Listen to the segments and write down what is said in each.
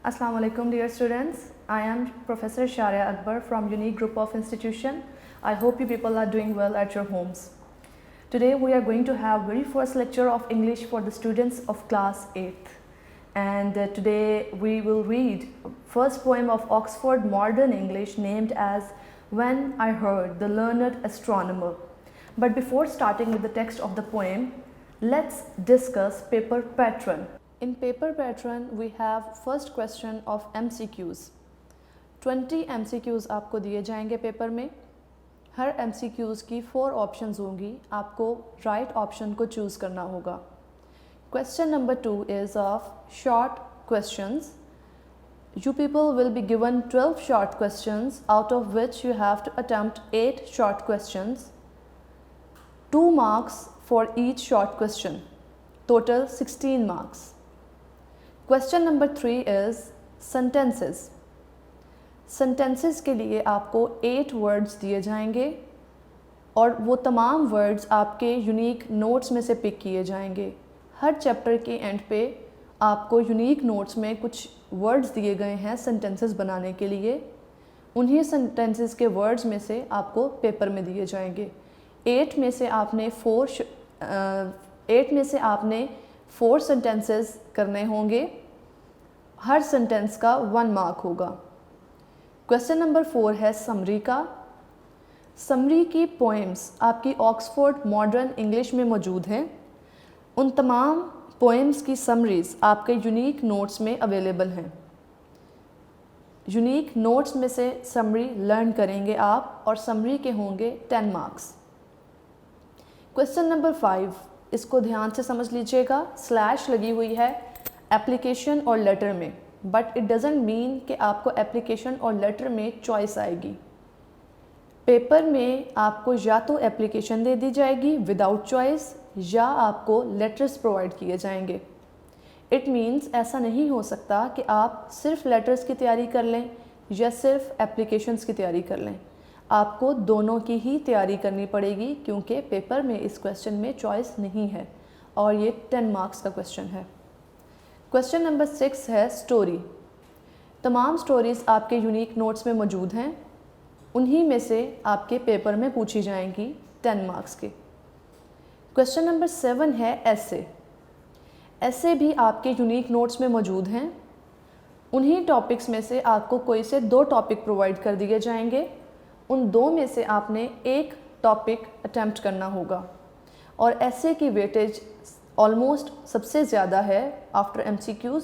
Assalamu alaikum dear students. I am Professor Sharia Akbar from Unique Group of Institution. I hope you people are doing well at your homes. Today we are going to have very first lecture of English for the students of class 8th. And today we will read first poem of Oxford Modern English named as When I Heard the Learned Astronomer. But before starting with the text of the poem, let's discuss paper pattern. In paper pattern, we have first question of MCQs. 20 MCQs आपको दिए जाएंगे paper में. हर MCQs की 4 options होंगी. आपको right option को choose करना होगा. Question number 2 is of short questions. You people will be given 12 short questions, out of which you have to attempt 8 short questions. 2 marks for each short question. Total 16 marks. Question number 3 is sentences. Sentences के लिए आपको 8 words दिए जाएंगे और वो तमाम words आपके unique notes में से पिक किए जाएंगे. हर चैप्टर के एंड पे आपको यूनिक नोट्स में कुछ वर्ड्स दिए गए हैं सेंटेंसेस बनाने के लिए. उन्हीं सेंटेंसेस के वर्ड्स में से आपको पेपर में दिए जाएंगे. 8 में से आपने 4 सेंटेंसेस करने होंगे. हर सेंटेंस का 1 मार्क होगा. क्वेश्चन नंबर 4 है समरी का. समरी की पोएम्स आपकी ऑक्सफोर्ड मॉडर्न इंग्लिश में मौजूद हैं. उन तमाम पोएम्स की समरीज़ आपके यूनिक नोट्स में अवेलेबल हैं. यूनिक नोट्स में से समरी लर्न करेंगे आप और समरी के होंगे 10 मार्क्स. क्वेश्चन नंबर 5, इसको ध्यान से समझ लीजिएगा. स्लैश लगी हुई है एप्लीकेशन और लेटर में, बट इट डजेंट मीन कि आपको एप्लीकेशन और लेटर में चॉइस आएगी. पेपर में आपको या तो एप्लीकेशन दे दी जाएगी विदाउट चॉइस या आपको लेटर्स प्रोवाइड किए जाएंगे. इट मीन्स ऐसा नहीं हो सकता कि आप सिर्फ लेटर्स की तैयारी कर लें या सिर्फ एप्लीकेशंस की तैयारी कर लें. आपको दोनों की ही तैयारी करनी पड़ेगी क्योंकि पेपर में इस क्वेश्चन में चॉइस नहीं है और ये 10 मार्क्स का क्वेश्चन है. क्वेश्चन नंबर 6 है स्टोरी. तमाम स्टोरीज़ आपके यूनिक नोट्स में मौजूद हैं. उन्हीं में से आपके पेपर में पूछी जाएंगी 10 मार्क्स के. क्वेश्चन नंबर 7 है ऐसे. ऐसे भी आपके यूनिक नोट्स में मौजूद हैं. उन्हीं टॉपिक्स में से आपको कोई से 2 टॉपिक प्रोवाइड कर दिए जाएंगे. उन 2 में से आपने एक टॉपिक अटेम्प्ट करना होगा और ऐसे की वेटेज ऑलमोस्ट सबसे ज़्यादा है. आफ्टर MCQs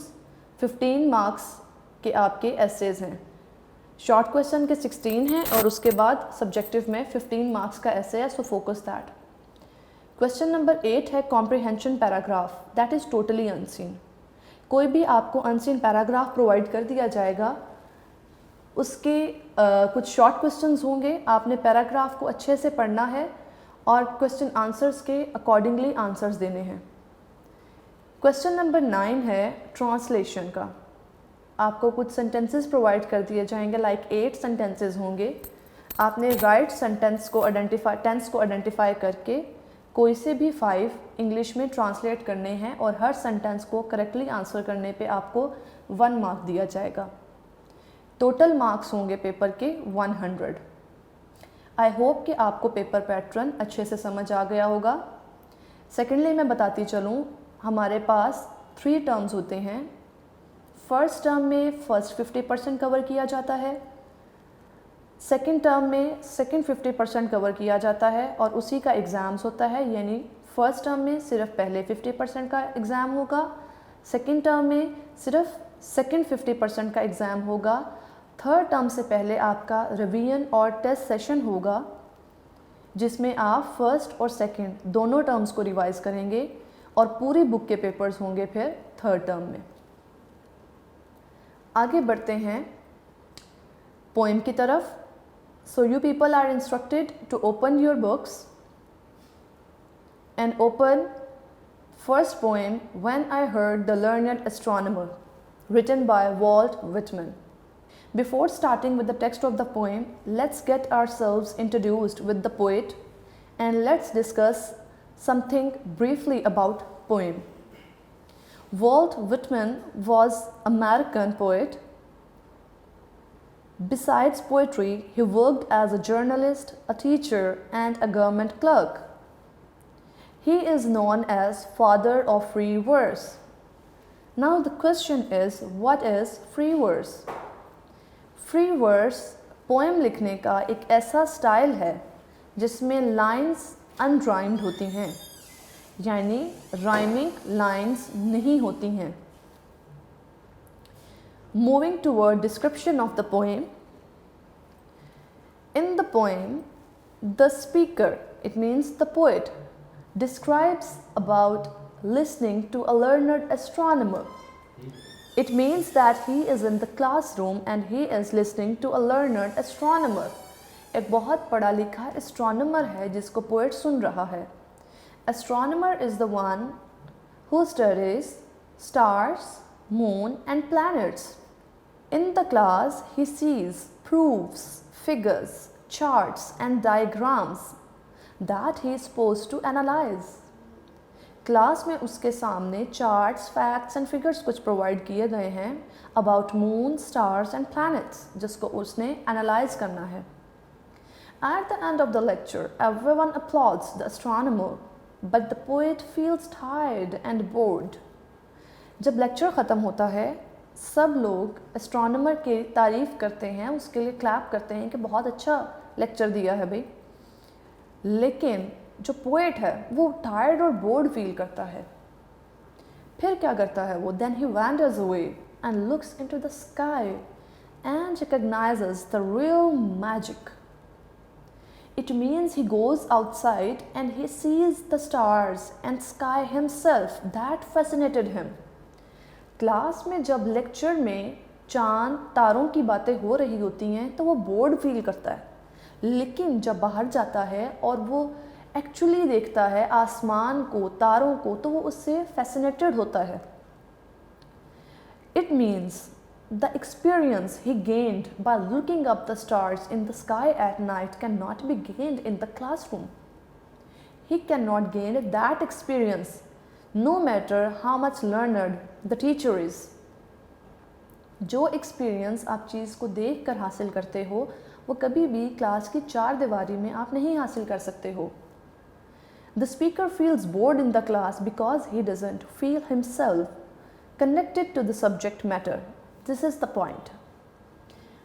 15 मार्क्स के आपके एसेज हैं. शॉर्ट क्वेश्चन के 16 हैं और उसके बाद सब्जेक्टिव में 15 मार्क्स का एसे है. So focus that. Question number 8 है comprehension paragraph. That is totally unseen. कोई भी आपको अनसीन पैराग्राफ प्रोवाइड कर दिया जाएगा. उसके कुछ शॉर्ट क्वेश्चंस होंगे. आपने पैराग्राफ को अच्छे से पढ़ना है और क्वेश्चन आंसर्स के अकॉर्डिंगली आंसर्स देने हैं. क्वेश्चन नंबर 9 है ट्रांसलेशन का. आपको कुछ सेंटेंसेस प्रोवाइड कर दिए जाएंगे. लाइक 8 सेंटेंसेस होंगे. आपने राइट सेंटेंस को टेंस को आइडेंटिफाई करके कोई से भी 5 इंग्लिश में ट्रांसलेट करने हैं और हर सेंटेंस को करेक्टली आंसर करने पे आपको 1 मार्क दिया जाएगा. टोटल मार्क्स होंगे पेपर के 100. आई होप कि आपको पेपर पैटर्न अच्छे से समझ आ गया होगा. सेकेंडली मैं बताती चलूँ, हमारे पास 3 टर्म्स होते हैं. फर्स्ट टर्म में फर्स्ट 50% कवर किया जाता है. सेकेंड टर्म में सेकेंड 50% कवर किया जाता है और उसी का एग्ज़ाम्स होता है. यानी फर्स्ट टर्म में सिर्फ पहले 50% का एग्ज़ाम होगा. सेकेंड टर्म में सिर्फ सेकेंड 50% का एग्ज़ाम होगा. थर्ड टर्म से पहले आपका रिवीजन और टेस्ट सेशन होगा जिसमें आप फर्स्ट और सेकेंड दोनों टर्म्स को रिवाइज़ करेंगे और पूरी बुक के पेपर्स होंगे फिर थर्ड टर्म में. आगे बढ़ते हैं पोएम की तरफ. So you people are instructed to open your books and open first poem when I heard the learned astronomer written by Walt Whitman. Before starting with the text of the poem, let's get ourselves introduced with the poet and let's discuss something briefly about poem. Walt Whitman was an American poet. Besides poetry, he worked as a journalist, a teacher, and a government clerk. He is known as father of free verse. Now the question is, what is free verse? Free verse poem लिखने का एक ऐसा style है जिसमें lines unrhymed होती हैं, यानी rhyming lines नहीं होती हैं. Moving toward description of the poem. In the poem the speaker, it means the poet, describes about listening to a learned astronomer. It means that he is in the classroom and he is listening to a learned astronomer. एक बहुत पढ़ा लिखा astronomer है जिसको poet सुन रहा है. Astronomer is the one who studies stars, moon and planets. In the class, he sees proofs, figures, charts and diagrams that he is supposed to analyze. Class में उसके सामने चार्ट्स, फैक्ट्स एंड फिगर्स कुछ provide किए गए हैं about moon, stars and planets, जिसको उसने analyse करना है. At the end of the lecture, everyone applauds the astronomer, but the poet feels tired and bored. जब लेक्चर ख़त्म होता है, सब लोग एस्ट्रोनॉमर की तारीफ़ करते हैं, उसके लिए क्लैप करते हैं कि बहुत अच्छा लेक्चर दिया है भाई. लेकिन जो पोएट है वो टायर्ड और बोर्ड फील करता है. फिर क्या करता है वो? Then he wanders away and looks into the sky and recognises the real magic. It means he goes outside and he sees the stars and sky himself. That fascinated him. Class में जब lecture में चांद तारों की बातें हो रही होती हैं तो वो बोर्ड फील करता है, लेकिन जब बाहर जाता है और वो एक्चुअली देखता है आसमान को, तारों को, तो वो उससे फैसिनेटेड होता है. It means the experience he gained by looking up the stars in the sky at night can not be gained in the classroom. He can not gain that experience no matter how much learned the teacher is. जो experience आप चीज़ को देख कर हासिल करते हो वो कभी भी क्लास की चार दीवारी में आप नहीं हासिल कर सकते हो. The speaker feels bored in the class because he doesn't feel himself connected to the subject matter. This is the point.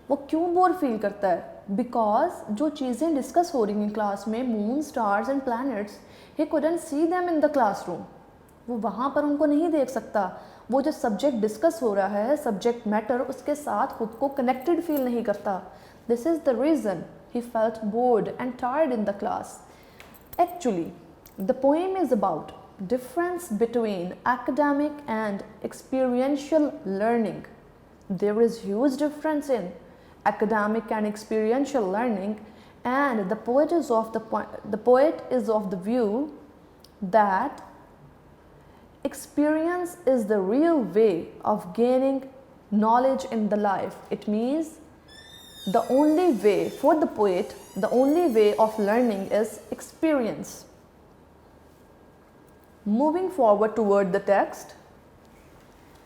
वो क्यों बोर फील करता है? Because जो चीज़ें डिस्कस हो रही हैं क्लास में, moon, stars and planets, he couldn't see them in the classroom. वो वहाँ पर उनको नहीं देख सकता. वो जो सब्जेक्ट डिस्कस हो रहा है, सब्जेक्ट मैटर, उसके साथ खुद को कनेक्टेड फील नहीं करता. This is the reason he felt bored and tired in the class. Actually, the poem is about difference between academic and experiential learning. There is huge difference in academic and experiential learning, and the poet is of the view that experience is the real way of gaining knowledge in the life. It means the only way for the poet, the only way of learning is experience. Moving forward toward the text,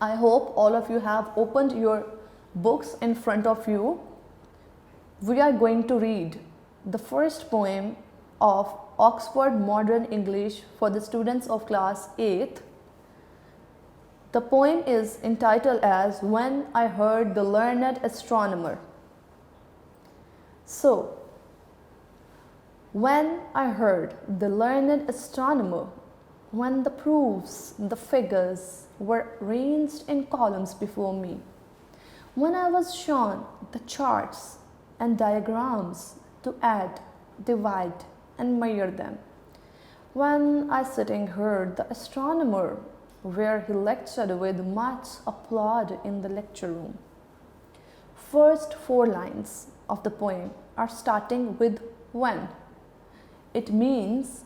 I hope all of you have opened your books in front of you. We are going to read the first poem of Oxford Modern English for the students of class 8th. The poem is entitled as When I Heard the Learned Astronomer. So, when I heard the learned astronomer, when the proofs, the figures were ranged in columns before me, when I was shown the charts and diagrams to add, divide and measure them, when I sitting heard the astronomer where he lectured with much applause in the lecture room. First 4 lines of the poem are starting with when. It means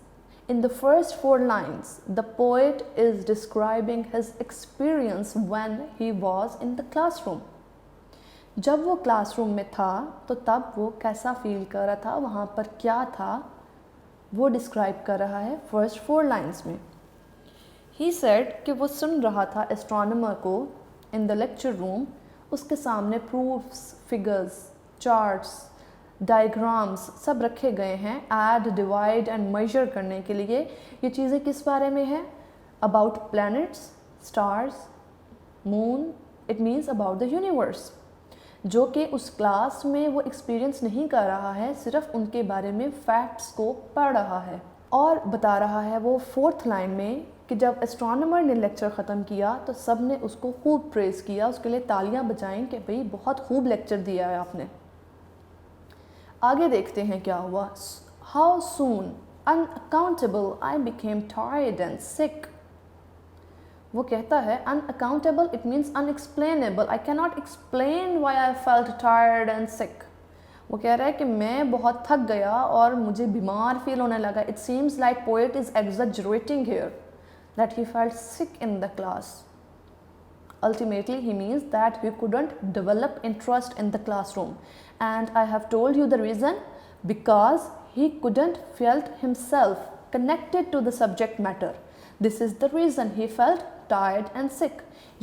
in the first 4 lines the poet is describing his experience when he was in the classroom. जब वो classroom में था तो तब वो कैसा feel कर रहा था, वहाँ पर क्या था, वो डिस्क्राइब कर रहा है फर्स्ट 4 लाइन्स में. ही सेड कि वो सुन रहा था एस्ट्रोनॉमर को इन द लेक्चर रूम, उसके सामने प्रूफ्स, फिगर्स, चार्ट्स, डायग्राम्स सब रखे गए हैं ऐड, डिवाइड एंड मेजर करने के लिए। ये चीज़ें किस बारे में है? About planets, stars, moon, it means about the universe, जो कि उस क्लास में वो एक्सपीरियंस नहीं कर रहा है, सिर्फ उनके बारे में फैक्ट्स को पढ़ रहा है। और बता रहा है वो 4th लाइन में कि जब एस्ट्रोनॉमर ने लेक्चर ख़त्म किया तो सब ने उसको खूब प्रेज़ किया, उसके लिए तालियां बजाएं कि भाई बहुत खूब लेक्चर दिया है आपने। आगे देखते हैं क्या हुआ। How soon unaccountable I became tired and sick. वो कहता है unaccountable, it means unexplainable, I can not explain why I felt tired and sick. वो कह रहा है कि मैं बहुत थक गया और मुझे बीमार फील होने लगा। It seems like poet is exaggerating here that he felt sick in the class. Ultimately, he means that he couldn't develop interest in the classroom. And I have told you the reason, because he couldn't felt himself connected to the subject matter. This is the reason he felt tired and sick.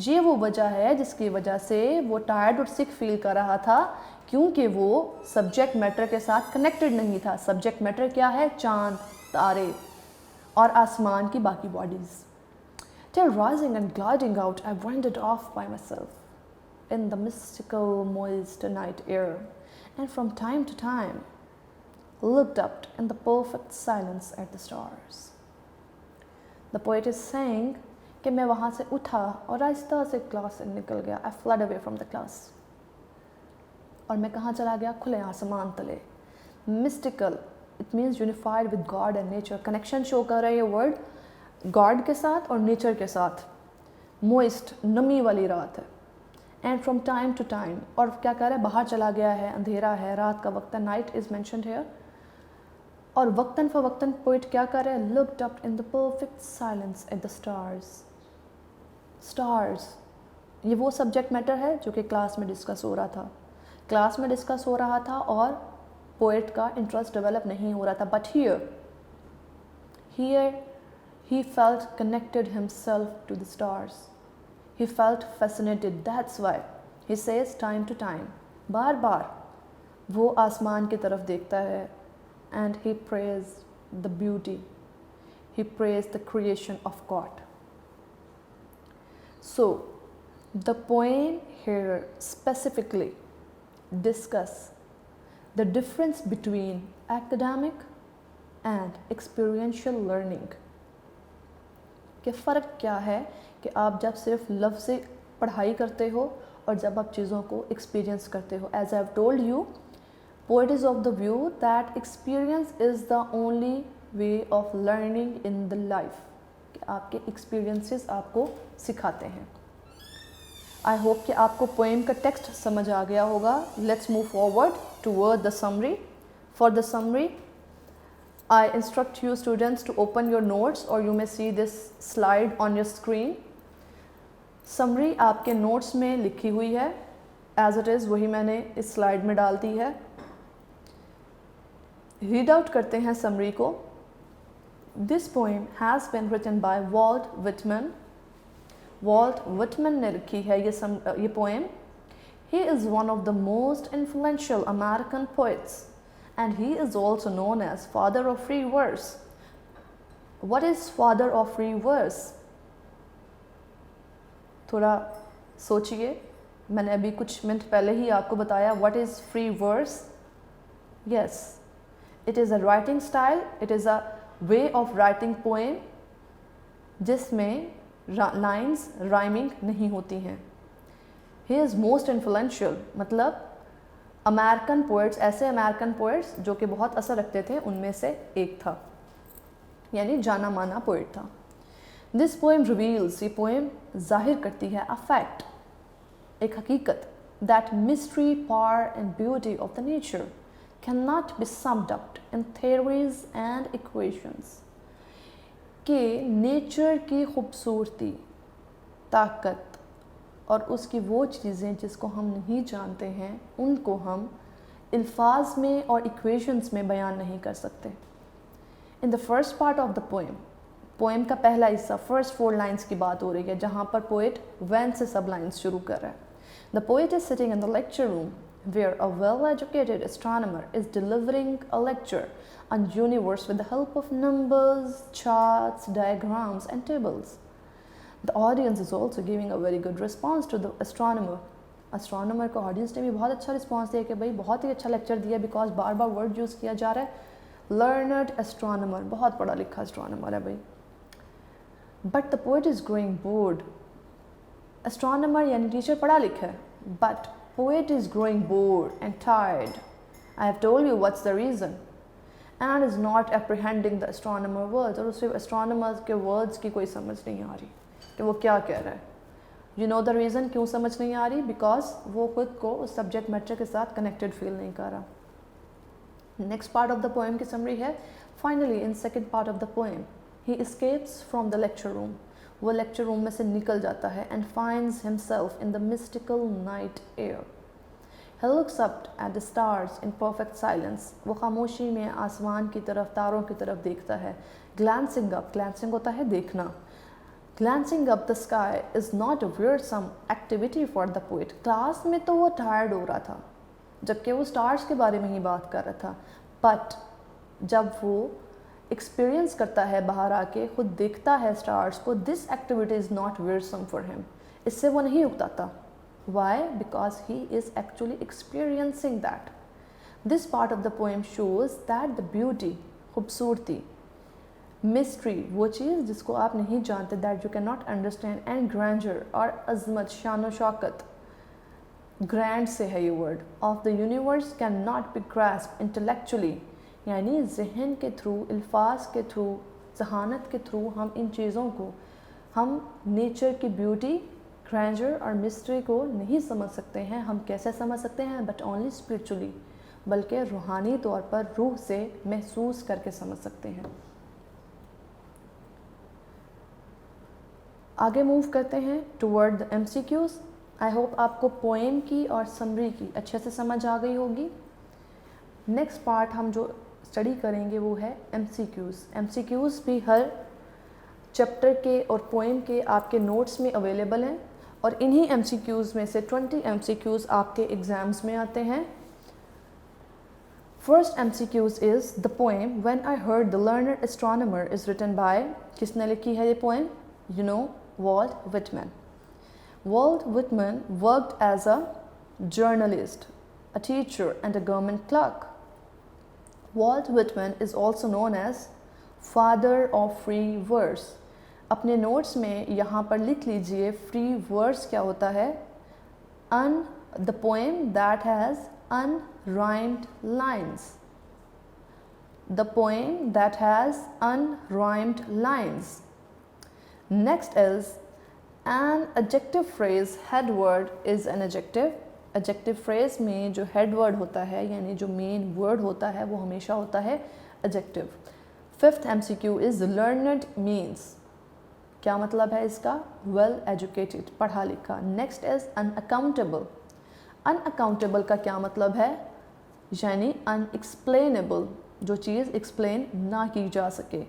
ये वो वजह है जिसकी वजह से वो tired और सिक feel कर रहा था, क्योंकि वो सब्जेक्ट मैटर के साथ कनेक्टेड नहीं था। सब्जेक्ट मैटर क्या है? चांद, तारे और आसमान की बाकी bodies. Till rising and gliding out, I wandered off by myself in the mystical, moist night air, and from time to time looked up in the perfect silence at the stars. The poet is saying कि मैं वहाँ से उठा और आहिस्ता से class से निकल गया। I fled away from the class. और मैं कहाँ चला गया? खुले आसमान तले। Mystical, it means unified with God and nature. Connection show कर रहा है ये वर्ड गॉड के साथ और नेचर के साथ। मोइस्ट, नमी वाली रात है। And from time to time, और क्या कह रहा है? बाहर चला गया है, अंधेरा है, रात का वक्त है, नाइट इज मैंशनड हियर। और वक्तन फवक्तन पोइट क्या कर रहा है? Looked up in the perfect silence at the stars. Stars ये वो सब्जेक्ट मैटर है जो कि क्लास में डिस्कस हो रहा था। क्लास में डिस्कस हो रहा था और पोइट का इंटरेस्ट डेवलप नहीं हो रहा था। But here he felt connected himself to the stars. He felt fascinated. That's why he says time to time, बार बार वो आसमान की तरफ देखता है, and he prays the beauty. He prays the creation of God. So the poem here specifically discuss the difference between academic and experiential learning. कि फ़र्क क्या है कि आप जब सिर्फ लफ्ज़ से पढ़ाई करते हो और जब आप चीज़ों को एक्सपीरियंस करते हो। As I have told you, poet is of the view that experience is the only way of learning in the life, कि आपके एक्सपीरियंसेस आपको सिखाते हैं। आई होप कि आपको पोएम का टेक्स्ट समझ आ गया होगा। Let's move forward toward the summary. For the summary, I instruct you students to open your notes, or you may see this slide on your screen. Summary आपके notes में लिखी हुई है, as it is वही मैंने इस slide में डाल दी है। Read out करते हैं summary को। This poem has been written by Walt Whitman. Walt Whitman ने लिखी है ये poem. He is one of the most influential American poets. And he is also known as father of free verse. What is father of free verse? थोड़ा सोचिए, मैंने अभी कुछ minute पहले ही आपको बताया what is free verse. Yes, it is a writing style, it is a way of writing poem जिसमें lines rhyming नहीं होती हैं। He is most influential, मतलब अमेरिकन पोइट्स, ऐसे अमेरिकन पोइट्स जो कि बहुत असर रखते थे, उनमें से एक था, यानी जाना माना पोइट था। दिस पोएम रिवील्स, ये पोएम जाहिर करती है अ फैक्ट, एक हकीकत, that mystery, power and beauty of the nature can not be summed up in theories and equations, कि नेचर की खूबसूरती, ताकत और उसकी वो चीज़ें जिसको हम नहीं जानते हैं, उनको हम अल्फाज में और इक्वेशंस में बयान नहीं कर सकते। In the first part of the poem, poem का पहला हिस्सा फर्स्ट 4 लाइन्स की बात हो रही है, जहाँ पर पोएट व्हेन से सब लाइन्स शुरू कर रहा है. The poet is sitting in the lecture room where a well-educated astronomer is delivering a lecture on universe with the help of numbers, charts, diagrams and tables. The audience is also giving a very good response to the astronomer. Astronomer को audience ने भी बहुत अच्छा response दिया कि भाई बहुत ही अच्छा lecture दिया, because bar bar word use किया जा रहा है. Learned astronomer, बहुत पढ़ा लिखा astronomer है भाई. But the poet is growing bored. Astronomer यानी टीचर पढ़ा लिखा है, but poet is growing bored and tired. I have told you what's the reason. And is not apprehending the astronomer words. और उसे astronomer के words की कोई समझ नहीं आ रही कि वो क्या कह रहा है. You know the reason क्यों समझ नहीं आ रही? Because वो खुद को उस subject matter के साथ connected feel नहीं कर रहा. Next part of the poem की summary है. Finally, in second part of the poem, he escapes from the lecture room. वो लेक्चर रूम में से निकल जाता है and finds himself in the mystical night air. He looks up at the stars in perfect silence. वो खामोशी में आसमान की तरफ, तारों की तरफ देखता है. Glancing up, glancing होता है देखना. Glancing up the sky is not a wearisome activity for the poet. Class में तो वो टायर्ड हो रहा था, जबकि वो स्टार्स के बारे में ही बात कर रहा था. बट जब वो एक्सपीरियंस करता है, बाहर आके खुद देखता है स्टार्स को, this activity is not wearisome for him. इससे वो नहीं उकताता. Why? Because he is actually experiencing that. This part of the poem shows that the beauty, खूबसूरती, मिस्ट्री, वो चीज़ जिसको आप नहीं जानते, that you can not understand, and grander, और अजमत, शान शौकत, ग्रैंड से है ये word, of the universe can not be grasped intellectually. यानी जहन के थ्रू, अल्फाज के थ्रू, जहानत के थ्रू हम इन चीज़ों को, हम नेचर की ब्यूटी, ग्रैंडर और मिस्ट्री को नहीं समझ सकते हैं. हम कैसे समझ सकते हैं? बट ओनली स्पिरिचुअली, बल्कि रूहानी तौर पर रूह से महसूस करके समझ सकते हैं. आगे मूव करते हैं toward the MCQs. I hope आपको पोएम की और समरी की अच्छे से समझ आ गई होगी. नेक्स्ट पार्ट हम जो स्टडी करेंगे वो है MCQs. MCQs भी हर चैप्टर के और पोएम के आपके नोट्स में अवेलेबल हैं, और इन्हीं MCQs में से 20 MCQs आपके एग्ज़ाम्स में आते हैं. First MCQs is the poem when I heard the learned astronomer is written by. किसने लिखी है ये पोएम? You know, Walt Whitman. Walt Whitman worked as a journalist, a teacher and a government clerk. Walt Whitman is also known as father of free verse. अपने notes में यहाँ पर लिख लीजिए free verse क्या होता है. The poem that has unrhymed lines. The poem that has unrhymed lines. Next is an adjective phrase. Head word is an adjective. Adjective phrase में जो हेड वर्ड होता है, यानी जो मेन वर्ड होता है, वो हमेशा होता है adjective. Fifth MCQ is learned means. क्या मतलब है इसका? वेल एजुकेटेड, पढ़ा लिखा. Next is unaccountable. अनअकाउंटेबल का क्या मतलब है? यानी अनएक्सप्लेनेबल, जो चीज़ एक्सप्लेन ना की जा सके.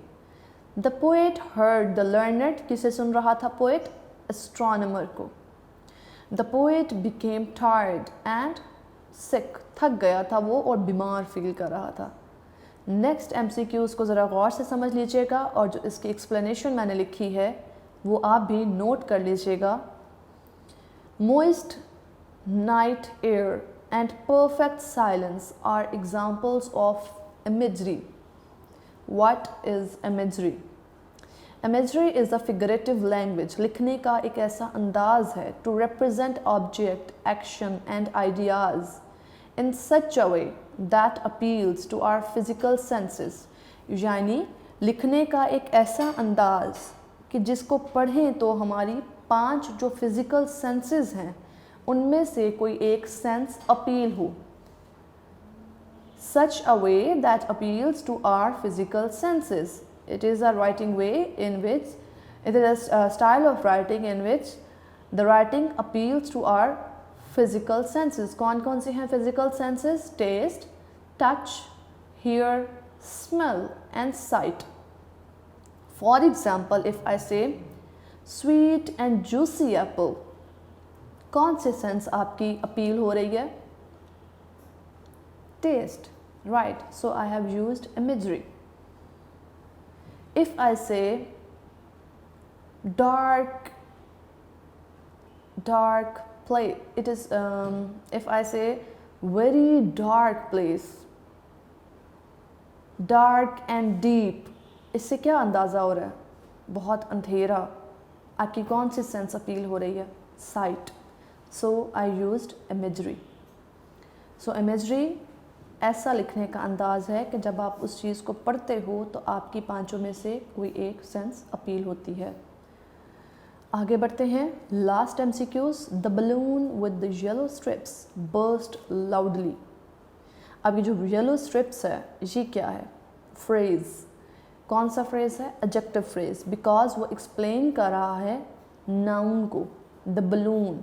The poet heard the learned. किसे सुन रहा था पोएट? एस्ट्रोनॉमर को. The poet became tired and sick. थक गया था वो और बीमार फील कर रहा था. नेक्स्ट MCQs को ज़रा गौर से समझ लीजिएगा, और जो इसकी एक्सप्लेनेशन मैंने लिखी है वो आप भी नोट कर लीजिएगा. Moist night air and perfect silence are examples of imagery. What is imagery? Imagery is a figurative language. लिखने का एक ऐसा अंदाज है to represent object, action and ideas in such a way that appeals to our physical senses. यानी लिखने का एक ऐसा अंदाज कि जिसको पढ़ें तो हमारी 5 जो फिज़िकल सेंसेस हैं उनमें से कोई एक सेंस अपील हो. Such a way that appeals to our physical senses. It is a writing way in which, it is a style of writing in which the writing appeals to our physical senses. कौन कौन से हैं physical senses? Taste, touch, hear, smell and sight. For example if I से sweet and juicy Apple, कौन से sense आपकी appeal हो रही है? Taste, right, so I have used imagery. If I say dark place, it is if I say very dark place, dark and deep, इससे क्या अंदाज़ा हो रहा है? बहुत अंधेरा. आपकी कौन सी सेंस अपील हो रही है? Site. So I used imagery. So imagery ऐसा लिखने का अंदाज़ है कि जब आप उस चीज़ को पढ़ते हो तो आपकी पांचों में से कोई एक सेंस अपील होती है. आगे बढ़ते हैं. Last MCQs. The balloon with the yellow strips burst loudly. अब ये जो येलो स्ट्रिप्स है ये क्या है? फ्रेज़. कौन सा फ्रेज़ है? एडजेक्टिव फ्रेज़, बिकॉज वो एक्सप्लेन कर रहा है नाउन को. द बलून,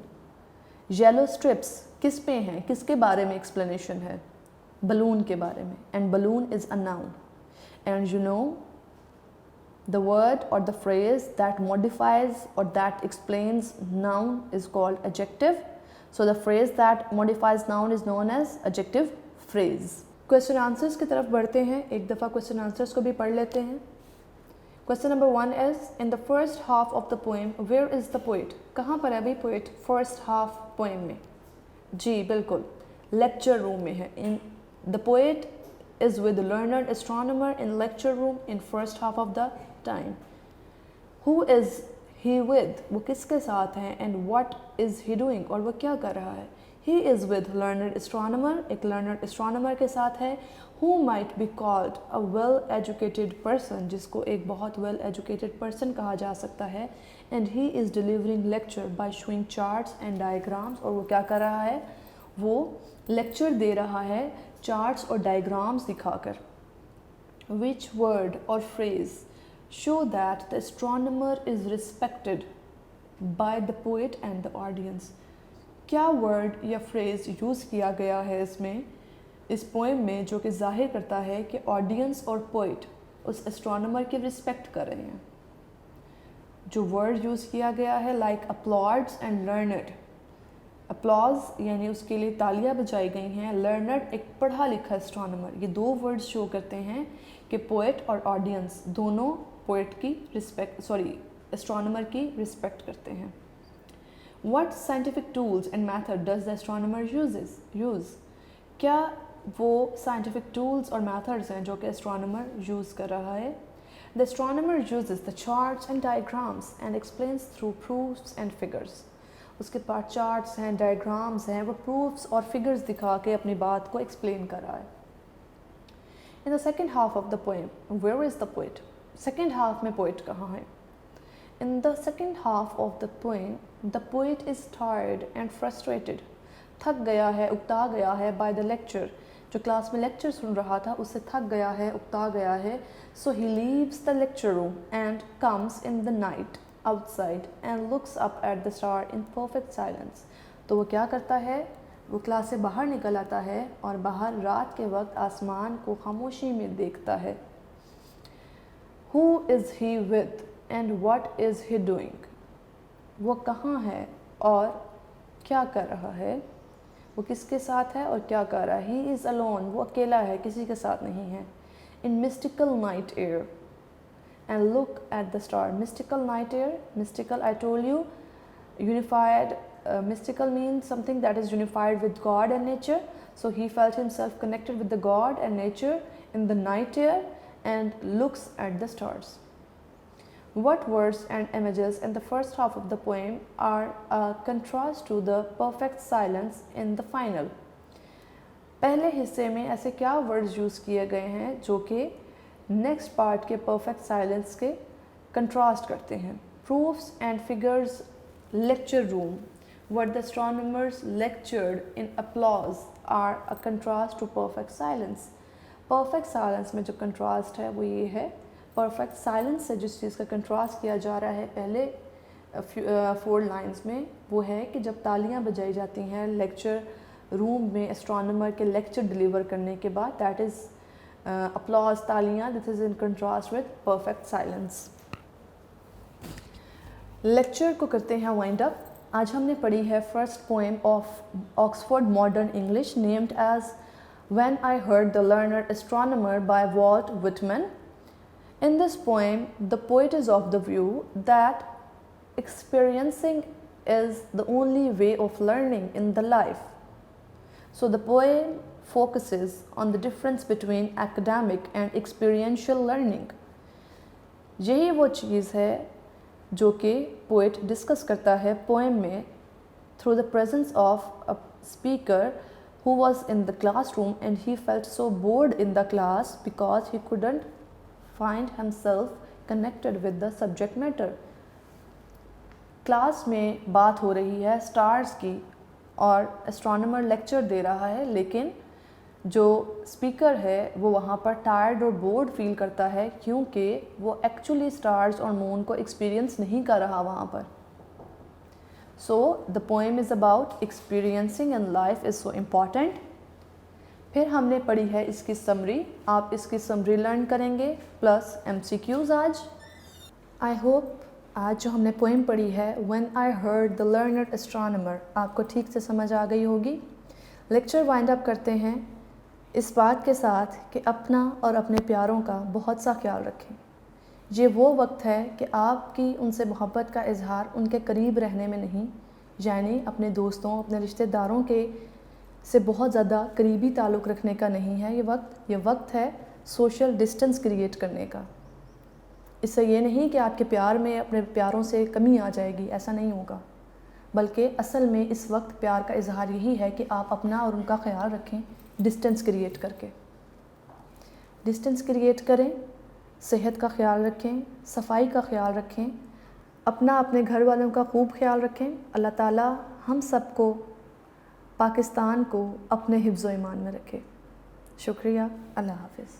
येलो स्ट्रिप्स किस पे हैं, किसके बारे में एक्सप्लेनेशन है? बलून के बारे में. And balloon is a noun. And you know the word or the phrase that modifies or that explains noun is called adjective. So the phrase that modifies noun is known as adjective phrase. Question answers की तरफ बढ़ते हैं. एक दफ़ा question answers को भी पढ़ लेते हैं. Question number 1 is in the first half of the poem where is the poet? कहाँ पर है अभी poet? first half poem में. जी बिल्कुल lecture room में है. In the poet is with the learned astronomer in lecture room in first half of the time. Who is he with? वो किसके साथ हैं? And what is he doing? और वो क्या कर रहा है? He is with learned astronomer. एक learned astronomer के साथ है. Who might be called a well-educated person, जिसको एक बहुत well-educated person कहा जा सकता है. And he is delivering lecture by showing charts and diagrams. और वो क्या कर रहा है? वो lecture दे रहा है charts और diagrams दिखाकर. Which word or phrase show that the astronomer is respected by the poet and the audience? क्या word या phrase यूज़ किया गया है इसमें, इस poem में, जो कि जाहिर करता है कि audience और poet उस astronomer की respect कर रहे हैं? जो word यूज़ किया गया है like applauds and learned. applause यानी उसके लिए तालियां बजाई गई हैं. learned एक पढ़ा लिखा astronomer. ये दो words शो करते हैं कि poet और audience दोनों पोएट की रिस्पेक्ट एस्ट्रोनॉमर की रिस्पेक्ट करते हैं. What scientific tools and method does the astronomer use? क्या वो scientific tools और methods हैं जो कि astronomer यूज़ कर रहा है? The astronomer uses the charts and diagrams and explains through proofs and figures. उसके पास charts हैं, diagrams हैं, वो proofs और figures दिखा के अपनी बात को explain कर रहा है. In the second half of the poem, where is the poet? Second half में poet कहाँ है? In the second half of the poem, the poet is tired and frustrated. थक गया है, उकता गया है by the lecture. जो क्लास में lecture सुन रहा था उससे थक गया है, उकता गया है. So he leaves the lecture room and comes in the night outside and looks up at the star in perfect silence. तो वो क्या करता है? वो क्लास से बाहर निकल आता है और बाहर रात के वक्त आसमान को खामोशी में देखता है. Who is he with and what is he doing? वो कहाँ है और क्या कर रहा है? वो किसके साथ है और क्या कर रहा है? He is alone. वो अकेला है, किसी के साथ नहीं है. In mystical night air and look at the star. Mystical night air. Mystical, I told you, unified. Mystical means something that is unified with God and nature. So he felt himself connected with the God and nature in the night air and looks at the stars. What words and images in the first half of the poem are a contrast to the perfect silence in the final? पहले हिस्से में ऐसे क्या words use किए गए हैं जो कि नेक्स्ट पार्ट के परफेक्ट साइलेंस के कंट्रास्ट करते हैं? Proofs and figures. Lecture room, where the astronomers lectured in applause, are a contrast to perfect silence. Perfect silence में जो contrast है वो ये है. Perfect silence से जिस चीज़ का contrast किया जा रहा है पहले 4 lines में, वो है कि जब तालियां बजाई जाती हैं lecture room में astronomer के lecture deliver करने के बाद, that is applause, तालियां. This is in contrast with perfect silence. Lecture को करते हैं वाइंड अप। आज हमने पढ़ी है first poem of Oxford modern English named as when I heard the learner astronomer by Walt Whitman. In this poem, the poet is of the view that experiencing is the only way of learning in the life. So the poem focuses on the difference between academic and experiential learning. यही वो चीज़ है जो कि poet discuss करता है poem में through the presence of a speaker who was in the classroom and he felt so bored in the class because he couldn't find himself connected with the subject matter. Class में बात हो रही है stars की और astronomer lecture दे रहा है, लेकिन जो स्पीकर है वो वहाँ पर टायर्ड और बोर्ड फील करता है क्योंकि वो एक्चुअली स्टार्स और मून को एक्सपीरियंस नहीं कर रहा वहाँ पर। So the poem is about experiencing in life is so important. फिर हमने पढ़ी है इसकी समरी, आप इसकी समरी लर्न करेंगे प्लस MCQs आज। आई होप आज जो हमने पोएम पढ़ी है when I heard the learner astronomer आपको ठीक से समझ आ गई होगी। लेक्चर वाइंड अप करते हैं इस बात के साथ कि अपना और अपने प्यारों का बहुत सा ख्याल रखें। ये वो वक्त है कि आपकी उनसे मोहब्बत का इजहार उनके करीब रहने में नहीं, यानी अपने दोस्तों अपने रिश्तेदारों के से बहुत ज़्यादा करीबी ताल्लुक़ रखने का नहीं है। ये वक्त है सोशल डिस्टेंस क्रिएट करने का। इससे ये नहीं कि आपके प्यार में अपने प्यारों से कमी आ जाएगी, ऐसा नहीं होगा, बल्कि असल में इस वक्त प्यार का इजहार यही है कि आप अपना और उनका ख्याल रखें डिस्टेंस क्रिएट करके। डिस्टेंस क्रिएट करें, सेहत का ख्याल रखें, सफाई का ख्याल रखें, अपना अपने घर वालों का खूब ख्याल रखें। अल्लाह ताला हम सबको पाकिस्तान को अपने हिफ्ज़-ओ-ईमान में रखे। शुक्रिया, अल्लाह हाफ़िज़।